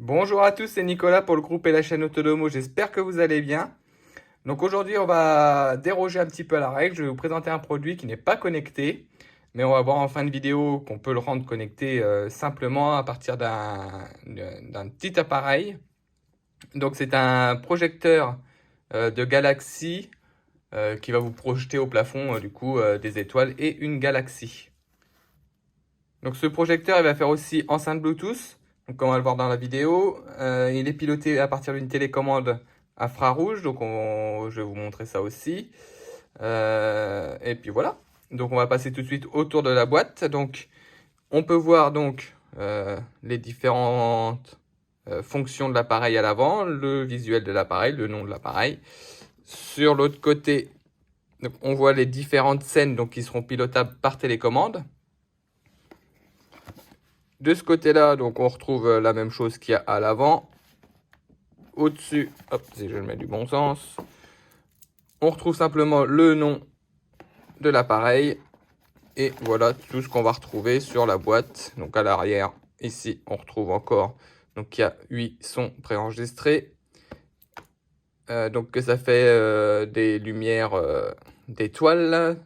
Bonjour à tous, c'est Nicolas pour le groupe et la chaîne Autodomo, j'espère que vous allez bien. Donc aujourd'hui on va déroger un petit peu à la règle, je vais vous présenter un produit qui n'est pas connecté, mais on va voir en fin de vidéo qu'on peut le rendre connecté simplement à partir d'un petit appareil. Donc c'est un projecteur de galaxie qui va vous projeter au plafond des étoiles et une galaxie. Donc ce projecteur il va faire aussi enceinte Bluetooth. Donc, comme on va le voir dans la vidéo, il est piloté à partir d'une télécommande infrarouge. Donc, je vais vous montrer ça aussi. Et puis voilà. Donc, on va passer tout de suite autour de la boîte. Donc, on peut voir donc les différentes fonctions de l'appareil à l'avant, le visuel de l'appareil, le nom de l'appareil. Sur l'autre côté, donc, on voit les différentes scènes donc, qui seront pilotables par télécommande. De ce côté-là, donc on retrouve la même chose qu'il y a à l'avant. Au-dessus, hop, si je le mets du bon sens, on retrouve simplement le nom de l'appareil. Et voilà tout ce qu'on va retrouver sur la boîte. Donc à l'arrière, ici, on retrouve encore, donc il y a 8 sons préenregistrés. Donc que ça fait des lumières d'étoiles.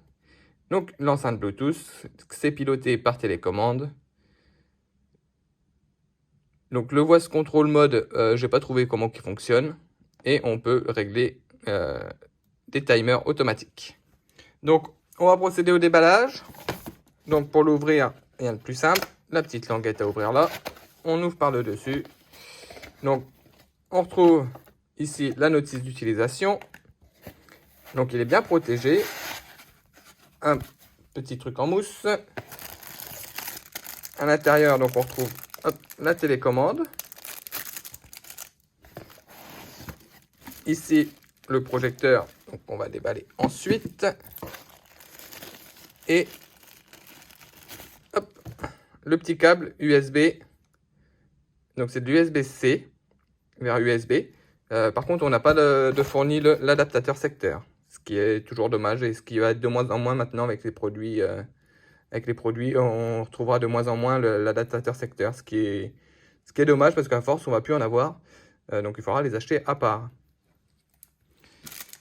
Donc l'enceinte Bluetooth, c'est piloté par télécommande. Donc le voice control mode, j'ai pas trouvé comment il fonctionne. Et on peut régler des timers automatiques. Donc on va procéder au déballage. Donc pour l'ouvrir, rien de plus simple. La petite languette à ouvrir là. On ouvre par le dessus. Donc on retrouve ici la notice d'utilisation. Donc il est bien protégé. Un petit truc en mousse. À l'intérieur, donc on retrouve la télécommande. Ici, le projecteur, donc on va déballer ensuite. Et hop, le petit câble USB. Donc c'est de l'USB-C vers USB. Par contre, on n'a pas de fourni l'adaptateur secteur, ce qui est toujours dommage et ce qui va être de moins en moins maintenant avec les produits. On retrouvera de moins en moins l'adaptateur secteur, ce qui est dommage parce qu'à force, on va plus en avoir. Donc il faudra les acheter à part.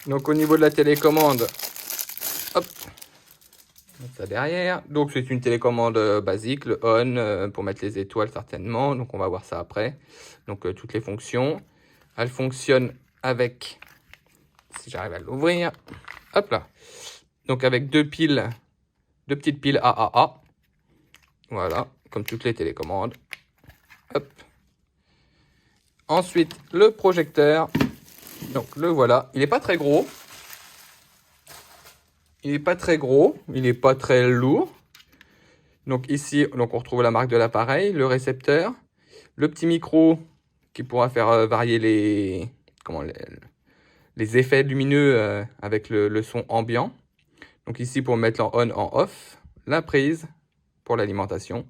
Donc au niveau de la télécommande, hop, ça derrière. Donc c'est une télécommande basique, le on pour mettre les étoiles certainement. Donc on va voir ça après. Donc toutes les fonctions. Elle fonctionne avec, si j'arrive à l'ouvrir, hop là. Donc avec deux petites piles AAA. Voilà, comme toutes les télécommandes. Hop. Ensuite le projecteur. Donc le voilà, il n'est pas très gros. Il n'est pas très gros, il n'est pas très lourd. Donc ici, donc on retrouve la marque de l'appareil, le récepteur, le petit micro qui pourra faire varier les effets lumineux avec le son ambiant. Donc ici pour mettre en on, en off, la prise pour l'alimentation,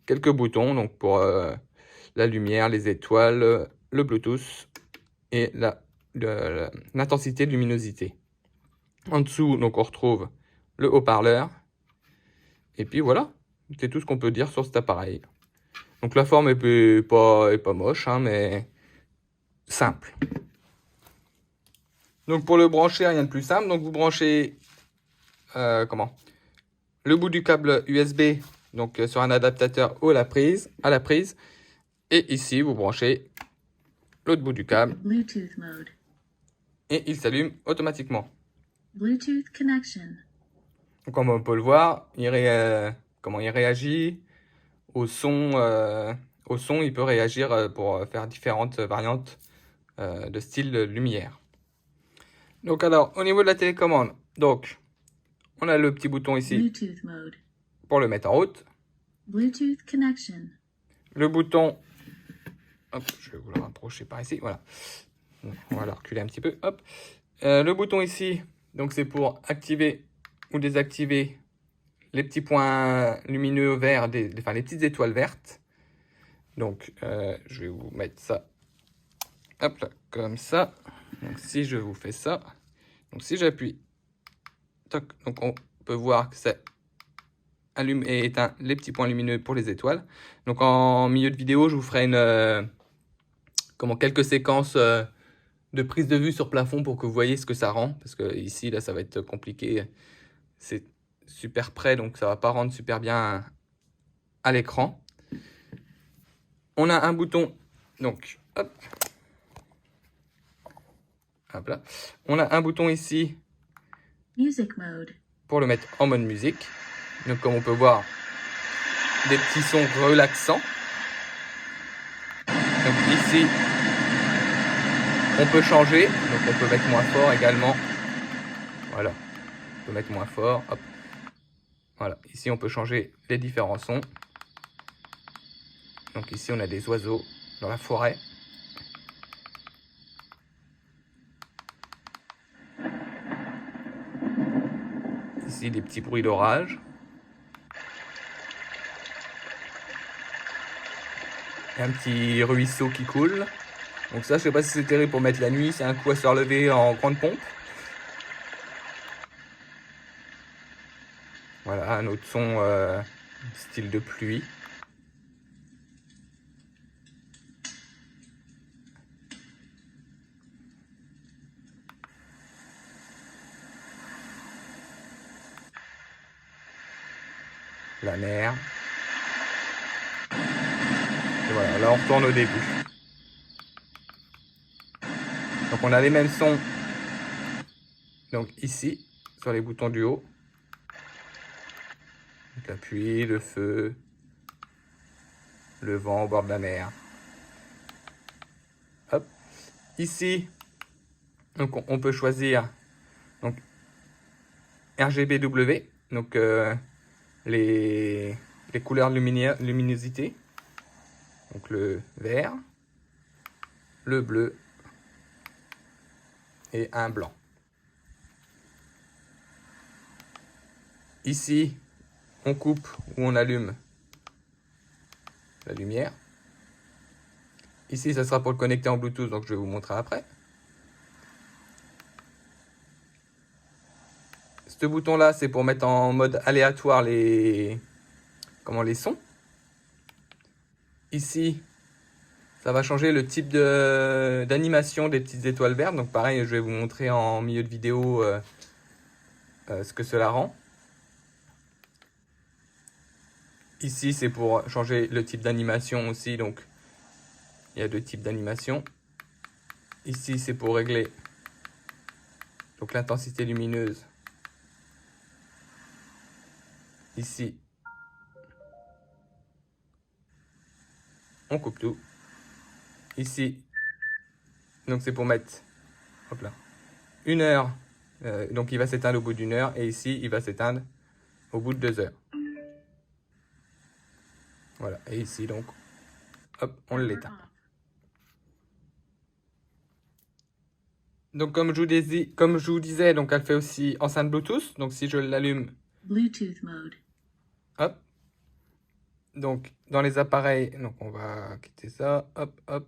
quelques boutons donc pour la lumière, les étoiles, le Bluetooth et l'intensité de luminosité. En dessous, donc on retrouve le haut-parleur. Et puis voilà, c'est tout ce qu'on peut dire sur cet appareil. Donc la forme est pas moche, hein, mais simple. Donc pour le brancher, rien de plus simple. Donc vous branchez le bout du câble USB donc sur un adaptateur à la prise. Et ici, vous branchez l'autre bout du câble. Bluetooth mode. Et il s'allume automatiquement. Bluetooth connection. Donc, comme on peut le voir, il réagit au son. Il peut réagir pour faire différentes variantes de style de lumière. Donc alors, au niveau de la télécommande, donc on a le petit bouton ici Bluetooth mode. pour le mettre en route. Bluetooth connection. Le bouton, hop, je vais vous le rapprocher par ici, voilà. On va le reculer un petit peu, hop. Le bouton ici, donc c'est pour activer ou désactiver les petits points lumineux verts, les petites étoiles vertes. Donc je vais vous mettre ça, hop là, comme ça. Donc si je vous fais ça, donc si j'appuie, toc, donc on peut voir que ça allume et éteint les petits points lumineux pour les étoiles. Donc en milieu de vidéo, je vous ferai quelques séquences de prise de vue sur plafond pour que vous voyez ce que ça rend. Parce que ici, là, ça va être compliqué. C'est super près, donc ça va pas rendre super bien à l'écran. On a un bouton, donc, hop. Hop là. On a un bouton ici Music mode. pour le mettre en mode musique. Donc comme on peut voir, des petits sons relaxants. Donc ici, on peut changer. Donc on peut mettre moins fort également. Voilà. On peut mettre moins fort. Hop. Voilà. Ici, on peut changer les différents sons. Donc ici, on a des oiseaux dans la forêt. Ici, des petits bruits d'orage. Un petit ruisseau qui coule. Donc ça, je sais pas si c'est terrible pour mettre la nuit. C'est un coup à se faire lever en grande pompe. Voilà, un autre son style de pluie. La mer. Et voilà, là on retourne au début. Donc on a les mêmes sons. Donc ici, sur les boutons du haut. Donc la pluie, le feu, le vent au bord de la mer. Hop. Ici, donc on peut choisir donc RGBW, donc les couleurs de luminosité. Donc le vert, le bleu et un blanc. Ici, on coupe ou on allume la lumière. Ici, ça sera pour le connecter en Bluetooth, donc je vais vous montrer après. Ce bouton-là, c'est pour mettre en mode aléatoire les sons. Ici, ça va changer le type d'animation des petites étoiles vertes. Donc pareil, je vais vous montrer en milieu de vidéo ce que cela rend. Ici, c'est pour changer le type d'animation aussi. Donc, il y a deux types d'animation. Ici, c'est pour régler donc l'intensité lumineuse. Ici, on coupe tout. Ici, donc c'est pour mettre, hop là, 1 heure. Donc il va s'éteindre au bout d'1 heure. Et ici, il va s'éteindre au bout de 2 heures. Voilà. Et ici, donc, hop, on l'éteint. Donc comme je vous disais, donc elle fait aussi enceinte Bluetooth. Donc si je l'allume, Bluetooth mode. hop. Donc dans les appareils, donc on va quitter ça, hop, hop.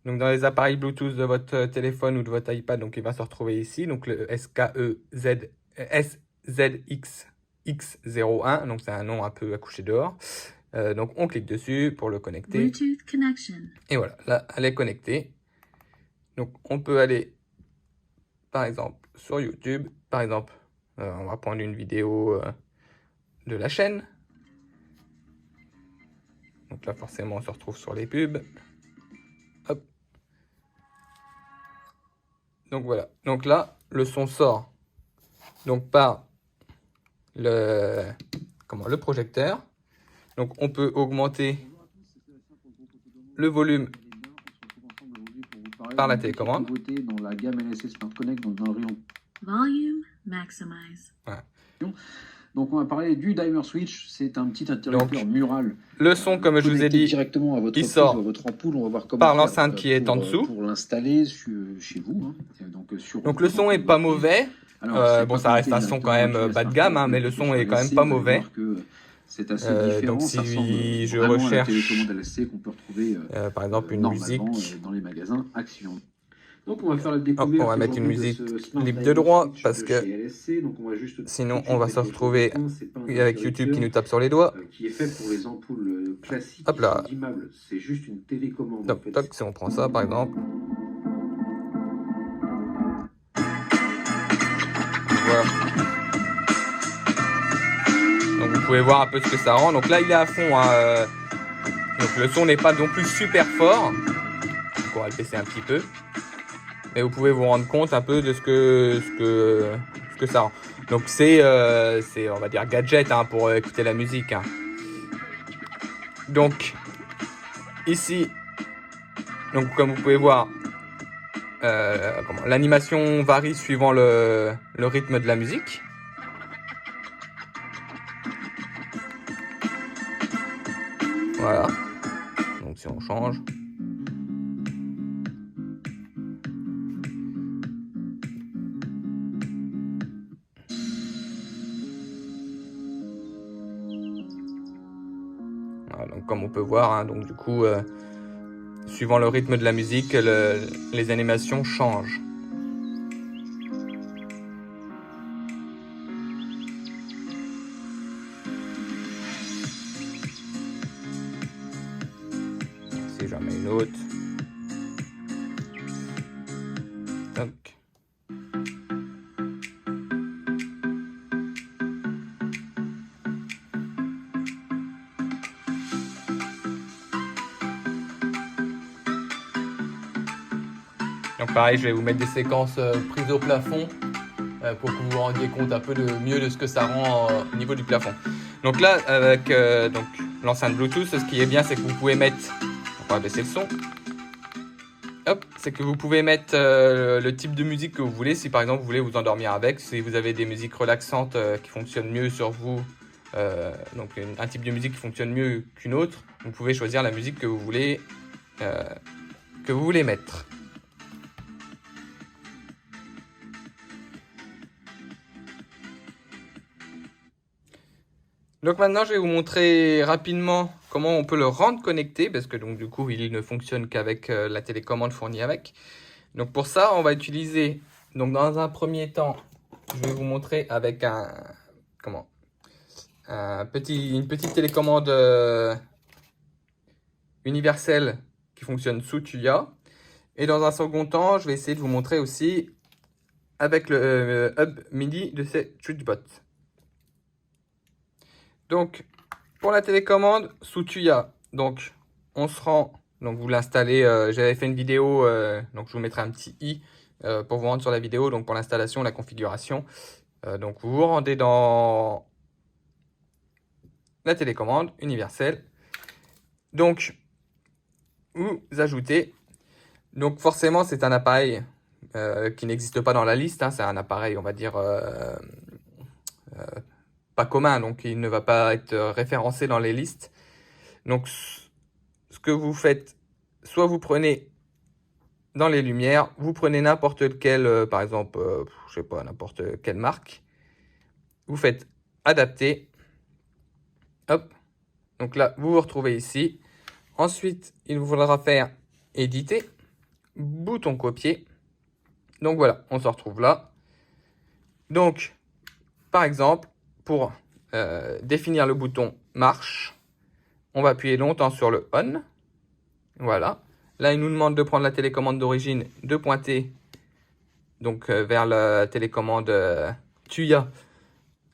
Donc dans les appareils Bluetooth de votre téléphone ou de votre iPad, donc il va se retrouver ici, donc le SKEZXX01, donc c'est un nom un peu à coucher dehors. Donc on clique dessus pour le connecter. Bluetooth connection. Et voilà, là elle est connectée. Donc on peut aller par exemple sur YouTube, par exemple, on va prendre une vidéo de la chaîne. Donc là forcément on se retrouve sur les pubs. Hop. Donc voilà, donc là le son sort donc par le projecteur. Donc on peut augmenter le volume par la télécommande. Dans la gamme LSC Smart Connect, dans le rayon Volume maximize. Voilà. Donc on va parler du Dimer Switch, c'est un petit interrupteur mural. Le son, comme je vous ai dit, directement à votre il sort votre ampoule. On va voir comment par l'enceinte qui est en dessous. Pour l'installer chez vous. Hein. Donc le son est pas mauvais. Bon, ça reste un son quand même bas de gamme, hein, mais le son est quand même pas mauvais. C'est assez différent. Donc si je recherche qu'on peut retrouver par exemple une musique dans les magasins Action. Donc on va faire la découverte. On va mettre une aujourd'hui musique de ce Smart libre de Diamond droit Switch parce de que chez LSC. Donc on va juste sinon tout de on va suite se mettre les retrouver choses au point. C'est pas un avec YouTube qui nous interrupteur, tape sur les doigts. qui est fait pour les ampoules classiques Hop qui sont là, dimmables. C'est juste une télécommande en toc fait. toc, si on prend ça par exemple. Voilà. Donc vous pouvez voir un peu ce que ça rend. Donc là il est à fond, hein. Donc le son n'est pas non plus super fort. Donc on va le baisser un petit peu. Mais vous pouvez vous rendre compte un peu de ce que ça rend. Donc c'est on va dire gadget, hein, pour écouter la musique, hein. Donc ici, donc comme vous pouvez voir, l'animation varie suivant le rythme de la musique. Voilà. Donc si on change. Voilà, donc comme on peut voir, hein, donc du coup, suivant le rythme de la musique, les animations changent. Si j'en mets une autre. Tac. Donc pareil, je vais vous mettre des séquences prises au plafond pour que vous vous rendiez compte un peu mieux de ce que ça rend au niveau du plafond. Donc là, avec donc l'enceinte Bluetooth, ce qui est bien, c'est que vous pouvez mettre... On va baisser le son. Hop, c'est que vous pouvez mettre le type de musique que vous voulez. Si par exemple vous voulez vous endormir avec, si vous avez des musiques relaxantes qui fonctionnent mieux sur vous, donc un type de musique qui fonctionne mieux qu'une autre, vous pouvez choisir la musique que vous voulez mettre. Donc maintenant, je vais vous montrer rapidement comment on peut le rendre connecté, parce que donc du coup, il ne fonctionne qu'avec la télécommande fournie avec. Donc pour ça, on va utiliser, donc dans un premier temps, je vais vous montrer avec une petite télécommande universelle qui fonctionne sous Tuya. Et dans un second temps, je vais essayer de vous montrer aussi avec le hub MIDI de ces TwitchBot. Donc, pour la télécommande sous Tuya, donc on se rend, donc vous l'installez, j'avais fait une vidéo, donc je vous mettrai un petit i pour vous rendre sur la vidéo, donc pour l'installation, la configuration. Donc vous vous rendez dans la télécommande universelle. Donc, vous ajoutez, donc forcément c'est un appareil qui n'existe pas dans la liste, hein, c'est un appareil, on va dire, pas commun, donc il ne va pas être référencé dans les listes. Donc ce que vous faites, soit vous prenez dans les lumières, vous prenez n'importe lequel, par exemple, je sais pas, n'importe quelle marque, vous faites adapter, hop, donc là vous vous retrouvez ici. Ensuite il vous faudra faire éditer, bouton copier. Donc voilà, on se retrouve là. Donc par exemple, pour définir le bouton marche, on va appuyer longtemps sur le on. Voilà. Là, il nous demande de prendre la télécommande d'origine, de pointer donc vers la télécommande Tuya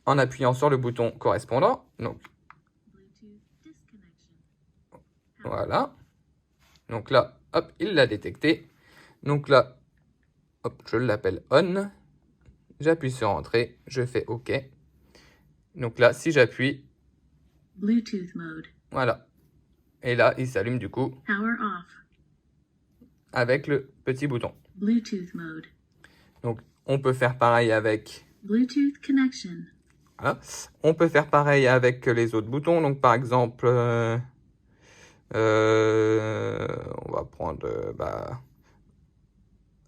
en appuyant sur le bouton correspondant. Donc voilà. Donc là, hop, il l'a détecté. Donc là, hop, je l'appelle on. J'appuie sur entrée, je fais OK. Donc là, si j'appuie, Bluetooth mode. voilà. Et là, il s'allume du coup Power off. avec le petit bouton. Bluetooth mode. Donc, on peut faire pareil avec... Bluetooth connection. Voilà. On peut faire pareil avec les autres boutons. Donc, par exemple, on va prendre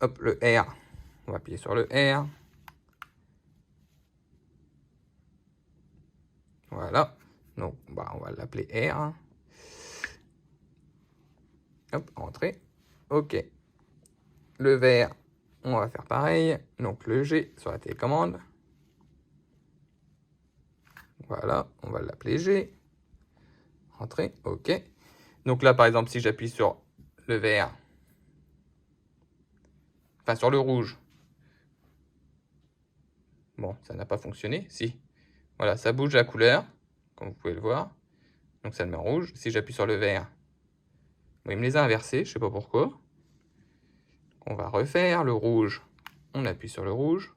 hop, le R. On va appuyer sur le R. Voilà. Donc, on va l'appeler R. Hop, entrée. OK. le vert, on va faire pareil. Donc le G sur la télécommande. Voilà, on va l'appeler G. Entrée, OK. Donc là, par exemple, si j'appuie sur le vert, enfin sur le rouge, bon, ça n'a pas fonctionné, si. Voilà, ça bouge la couleur, comme vous pouvez le voir. Donc ça le met en rouge. Si j'appuie sur le vert, il me les a inversés, je ne sais pas pourquoi. On va refaire le rouge. On appuie sur le rouge.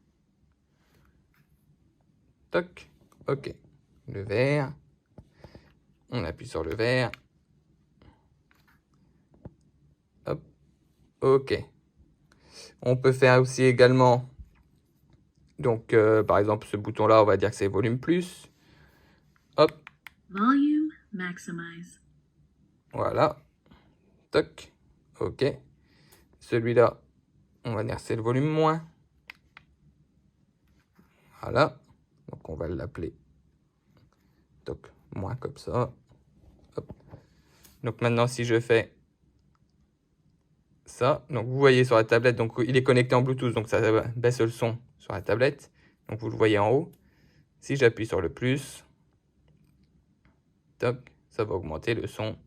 Toc, OK. Le vert. On appuie sur le vert. Hop, OK. On peut faire aussi également, donc par exemple ce bouton-là, on va dire que c'est volume plus. Hop. Volume maximize. Voilà. Toc. OK. Celui-là, on va dire que c'est le volume moins. Voilà. Donc on va l'appeler. Donc moins comme ça. Hop. Donc maintenant si je fais ça, donc vous voyez sur la tablette, donc il est connecté en Bluetooth, donc ça baisse le son sur la tablette. Donc vous le voyez en haut. Si j'appuie sur le plus, toc, ça va augmenter le son.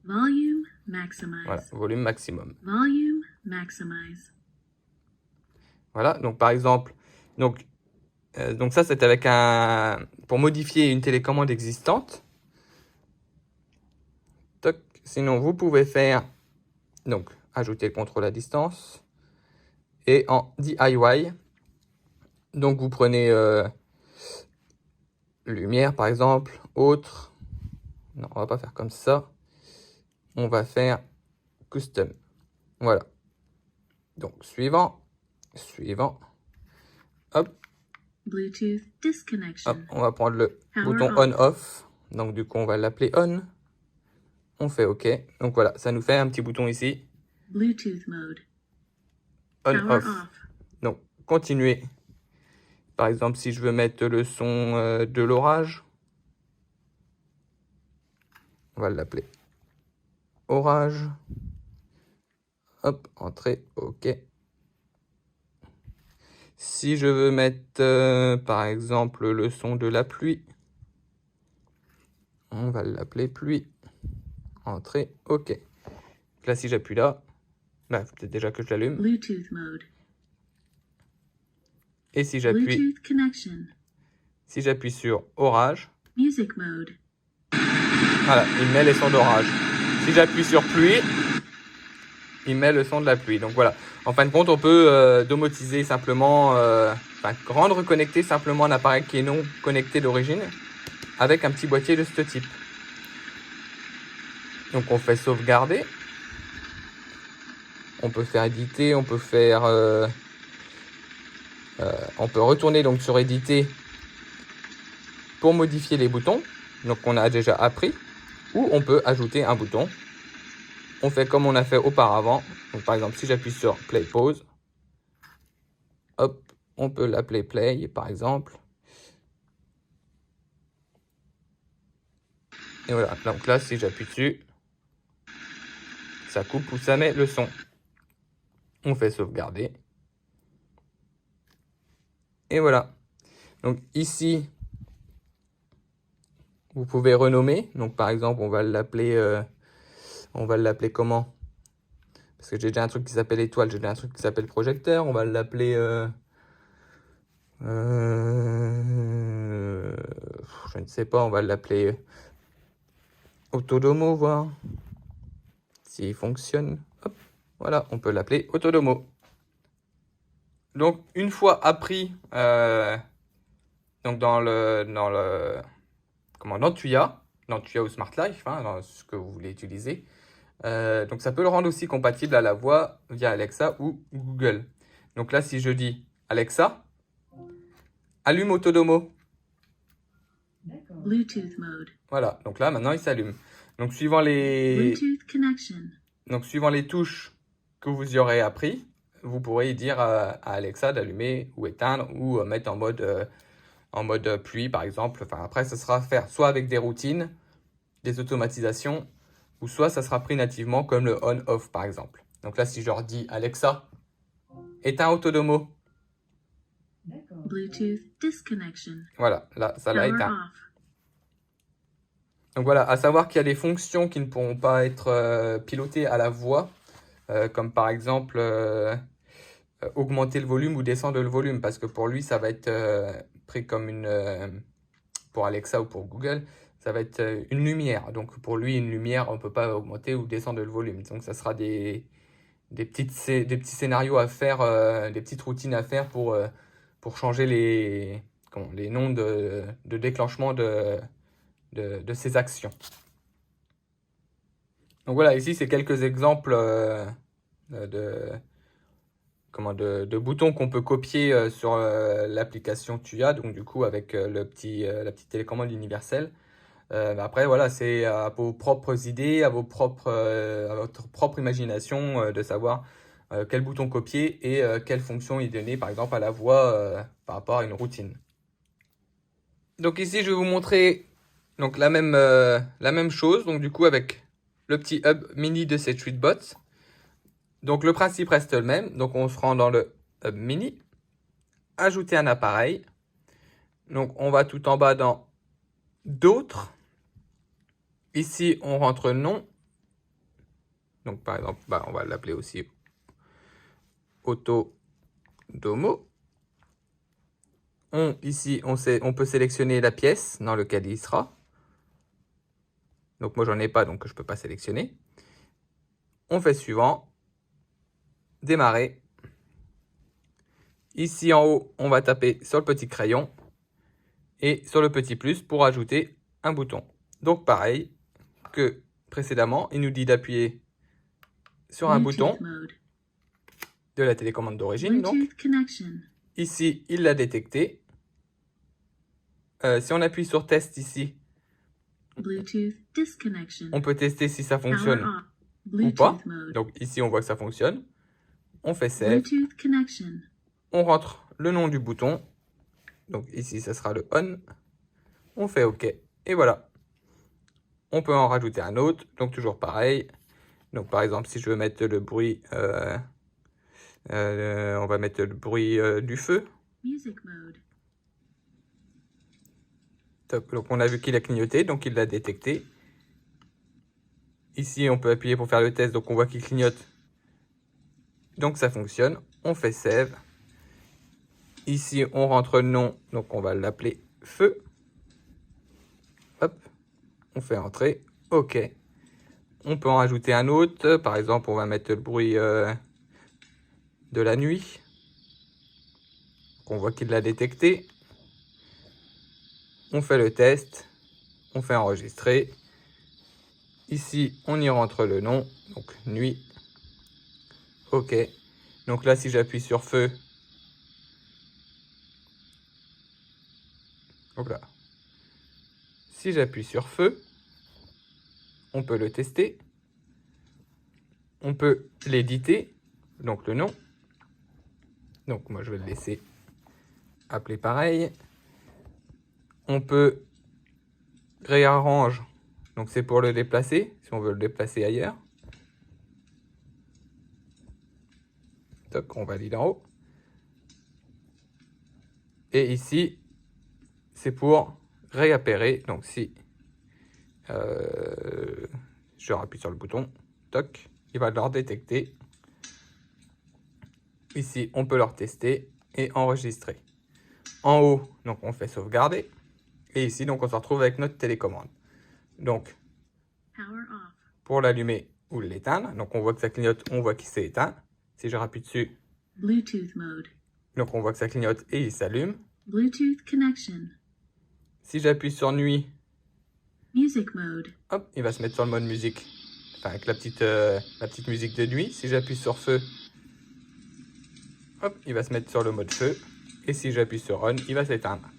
Volume maximize. Voilà, volume maximum. Volume maximize. Voilà, donc par exemple, donc ça c'est avec pour modifier une télécommande existante. Toc. Sinon vous pouvez faire, donc ajouter le contrôle à distance. Et en DIY, donc vous prenez lumière par exemple, autre. Non, on va pas faire comme ça. On va faire custom. Voilà. Donc suivant. Hop. Bluetooth disconnection. Hop, on va prendre le Power bouton off. on-off. Donc du coup, on va l'appeler on. On fait OK. Donc voilà, ça nous fait un petit bouton ici. Bluetooth mode. Power On-off. off. Donc continuer. Par exemple, si je veux mettre le son de l'orage, on va l'appeler orage. Hop, entrée, OK. Si je veux mettre, par exemple, le son de la pluie, on va l'appeler pluie. Entrée, OK. Là, si j'appuie là, peut-être déjà que je l'allume. Bluetooth mode. Et si j'appuie, Bluetooth connection. si j'appuie sur orage, Music mode. voilà, il met les sons d'orage. Si j'appuie sur pluie, il met le son de la pluie. Donc voilà, en fin de compte, on peut domotiser simplement, rendre connecté simplement un appareil qui est non connecté d'origine avec un petit boîtier de ce type. Donc on fait sauvegarder. On peut faire éditer, on peut faire, on peut retourner donc sur éditer pour modifier les boutons. Donc on a déjà appris. Ou on peut ajouter un bouton. On fait comme on a fait auparavant. Donc par exemple, si j'appuie sur play pause, hop, on peut l'appeler play par exemple. Et voilà, donc là si j'appuie dessus, ça coupe ou ça met le son. On fait sauvegarder. Et voilà. Donc ici, vous pouvez renommer. Donc par exemple, on va l'appeler comment? Parce que j'ai déjà un truc qui s'appelle étoile, j'ai déjà un truc qui s'appelle projecteur. On va l'appeler je ne sais pas, on va l'appeler Autodomo, voir s'il fonctionne. Hop, voilà, on peut l'appeler Autodomo. Donc une fois appris donc dans le Tuya ou Smart Life, dans ce que vous voulez utiliser. Donc ça peut le rendre aussi compatible à la voix via Alexa ou Google. Donc là, si je dis Alexa, allume Autodomo. Bluetooth mode. Voilà, donc là maintenant il s'allume. Donc suivant les touches que vous y aurez appris, vous pourrez dire à Alexa d'allumer ou éteindre ou mettre en mode pluie par exemple. Enfin après, ce sera faire soit avec des routines, des automatisations ou soit ça sera pris nativement comme le on-off par exemple. Donc là, si je leur dis Alexa, éteins Autodomo. Bluetooth disconnection. Voilà, là, ça l'a Power éteint. off. Donc voilà, à savoir qu'il y a des fonctions qui ne pourront pas être pilotées à la voix, comme par exemple augmenter le volume ou descendre le volume, parce que pour lui, ça va être pris comme pour Alexa ou pour Google, ça va être une lumière. Donc pour lui, une lumière, on ne peut pas augmenter ou descendre le volume. Donc ça sera des petits scénarios à faire, des petites routines à faire pour changer les noms de déclenchement de ces actions. Donc voilà, ici c'est quelques exemples de boutons qu'on peut copier sur l'application Tuya, donc du coup avec la petite télécommande universelle. Après voilà, c'est à vos propres idées, à votre propre imagination de savoir quel bouton copier et quelle fonction y donner par exemple à la voix par rapport à une routine. Donc ici je vais vous montrer donc la même chose, donc du coup avec le petit hub mini de ces Tweetbots. Donc le principe reste le même, donc on se rend dans le hub mini, ajouter un appareil. Donc on va tout en bas dans d'autres. Ici on rentre nom. Donc par exemple, on va l'appeler aussi Autodomo. Ici on peut sélectionner la pièce dans laquelle il sera. Donc moi j'en ai pas, donc je ne peux pas sélectionner. On fait suivant. Démarrer. Ici en haut, on va taper sur le petit crayon et sur le petit plus pour ajouter un bouton. Donc pareil que précédemment, il nous dit d'appuyer sur un bouton de la télécommande d'origine. Donc ici, il l'a détecté. Si on appuie sur test ici, on peut tester si ça fonctionne ou pas. Donc ici, on voit que ça fonctionne. On fait save. On rentre le nom du bouton. Donc ici, ça sera le on. On fait OK. Et voilà. On peut en rajouter un autre. Donc toujours pareil. Donc par exemple, si je veux mettre le bruit, on va mettre le bruit du feu. Top. Donc on a vu qu'il a clignoté, donc il l'a détecté. Ici, on peut appuyer pour faire le test, donc on voit qu'il clignote. Donc ça fonctionne. On fait save. Ici, on rentre le nom, donc on va l'appeler feu. Hop, on fait entrer. OK. On peut en rajouter un autre. Par exemple, on va mettre le bruit de la nuit. On voit qu'il l'a détecté. On fait le test. On fait enregistrer. Ici, on y rentre le nom. Donc, nuit. OK. Donc là, si j'appuie sur feu. Hop là. Si j'appuie sur feu, on peut le tester. On peut l'éditer. Donc le nom. Donc moi, je vais le laisser appeler pareil. On peut réarrange. Donc c'est pour le déplacer, si on veut le déplacer ailleurs. Toc, on valide en haut. Et ici, c'est pour réappairer. Donc si je rappuie sur le bouton, toc, il va leur détecter. Ici, on peut leur tester et enregistrer. En haut, donc on fait sauvegarder. Et ici, donc on se retrouve avec notre télécommande. Donc, pour l'allumer ou l'éteindre, donc on voit que ça clignote, on voit qu'il s'est éteint. Si je rappuie dessus, Bluetooth mode. Donc on voit que ça clignote et il s'allume. Bluetooth connection. Si j'appuie sur nuit, Music mode. hop, il va se mettre sur le mode musique. Enfin, avec la petite musique de nuit. Si j'appuie sur feu, hop, il va se mettre sur le mode feu. Et si j'appuie sur on, il va s'éteindre.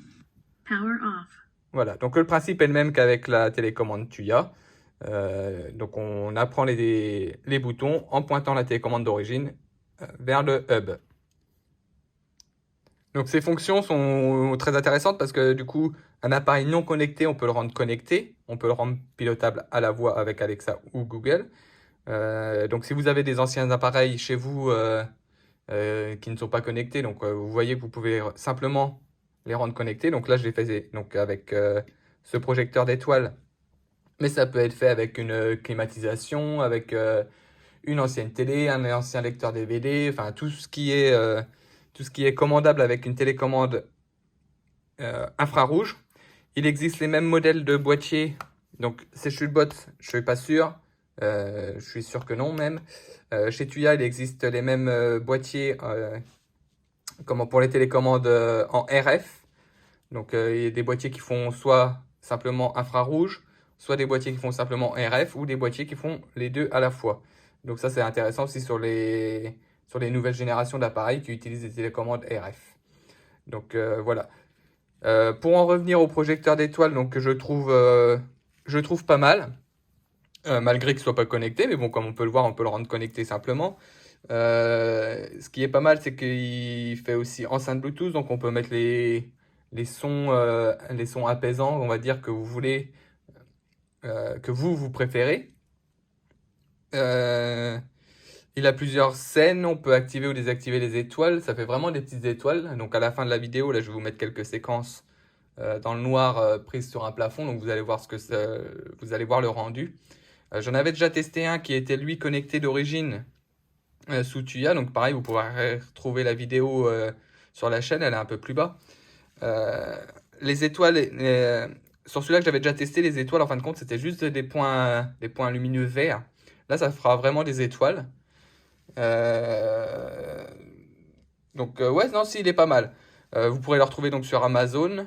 Power off. Voilà, donc le principe est le même qu'avec la télécommande Tuya. Donc on apprend les boutons en pointant la télécommande d'origine vers le hub. Donc ces fonctions sont très intéressantes parce que du coup, un appareil non connecté, on peut le rendre connecté, on peut le rendre pilotable à la voix avec Alexa ou Google. Donc si vous avez des anciens appareils chez vous qui ne sont pas connectés, donc vous voyez que vous pouvez simplement les rendre connectés. Donc là, je l'ai fait donc, avec ce projecteur d'étoiles, mais ça peut être fait avec une climatisation, avec une ancienne télé, un ancien lecteur DVD, enfin tout ce qui est commandable avec une télécommande infrarouge. Il existe les mêmes modèles de boîtiers, donc c'est Shootbot, je suis pas sûr, je suis sûr que non même. Chez Tuya, il existe les mêmes boîtiers comme pour les télécommandes en RF. Donc il y a des boîtiers qui font soit simplement infrarouge, soit des boîtiers qui font simplement RF, ou des boîtiers qui font les deux à la fois. Donc ça c'est intéressant aussi sur les nouvelles générations d'appareils qui utilisent des télécommandes RF. Donc voilà. Pour en revenir au projecteur d'étoiles, donc je trouve pas mal, malgré qu'il soit pas connecté, mais bon, comme on peut le voir, on peut le rendre connecté simplement. Ce qui est pas mal, c'est qu'il fait aussi enceinte Bluetooth, donc on peut mettre les sons apaisants, on va dire, que vous voulez, que vous préférez. Il a plusieurs scènes, on peut activer ou désactiver les étoiles, ça fait vraiment des petites étoiles. Donc à la fin de la vidéo, là je vais vous mettre quelques séquences dans le noir prises sur un plafond, donc vous allez voir vous allez voir le rendu. J'en avais déjà testé un qui était lui connecté d'origine sous Tuya, donc pareil, vous pourrez retrouver la vidéo sur la chaîne, elle est un peu plus bas. Les étoiles, sur celui-là que j'avais déjà testé, les étoiles en fin de compte c'était juste des points lumineux verts. Là ça fera vraiment des étoiles. Donc ouais, non, si, il est pas mal. Vous pourrez le retrouver donc sur Amazon.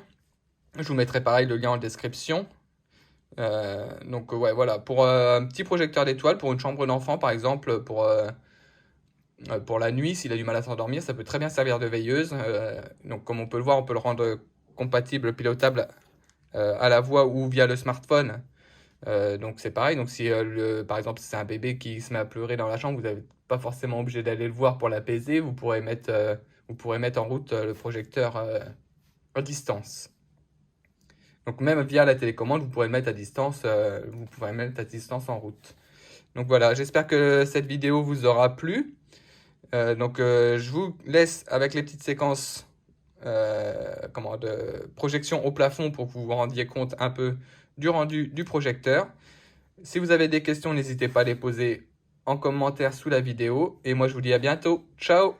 Je vous mettrai pareil le lien en description. Donc ouais, voilà, pour un petit projecteur d'étoiles, pour une chambre d'enfant par exemple, pour la nuit, s'il a du mal à s'endormir, ça peut très bien servir de veilleuse. Donc comme on peut le voir, on peut le rendre compatible, pilotable à la voix ou via le smartphone. Donc c'est pareil, donc si par exemple c'est un bébé qui se met à pleurer dans la chambre, vous n'êtes pas forcément obligé d'aller le voir pour l'apaiser, vous pourrez mettre en route le projecteur à distance. Donc même via la télécommande, vous pourrez le mettre à distance, en route. Donc voilà, j'espère que cette vidéo vous aura plu. Donc je vous laisse avec les petites séquences de projection au plafond pour que vous vous rendiez compte un peu du rendu du projecteur. Si vous avez des questions, n'hésitez pas à les poser en commentaire sous la vidéo. Et moi, je vous dis à bientôt. Ciao!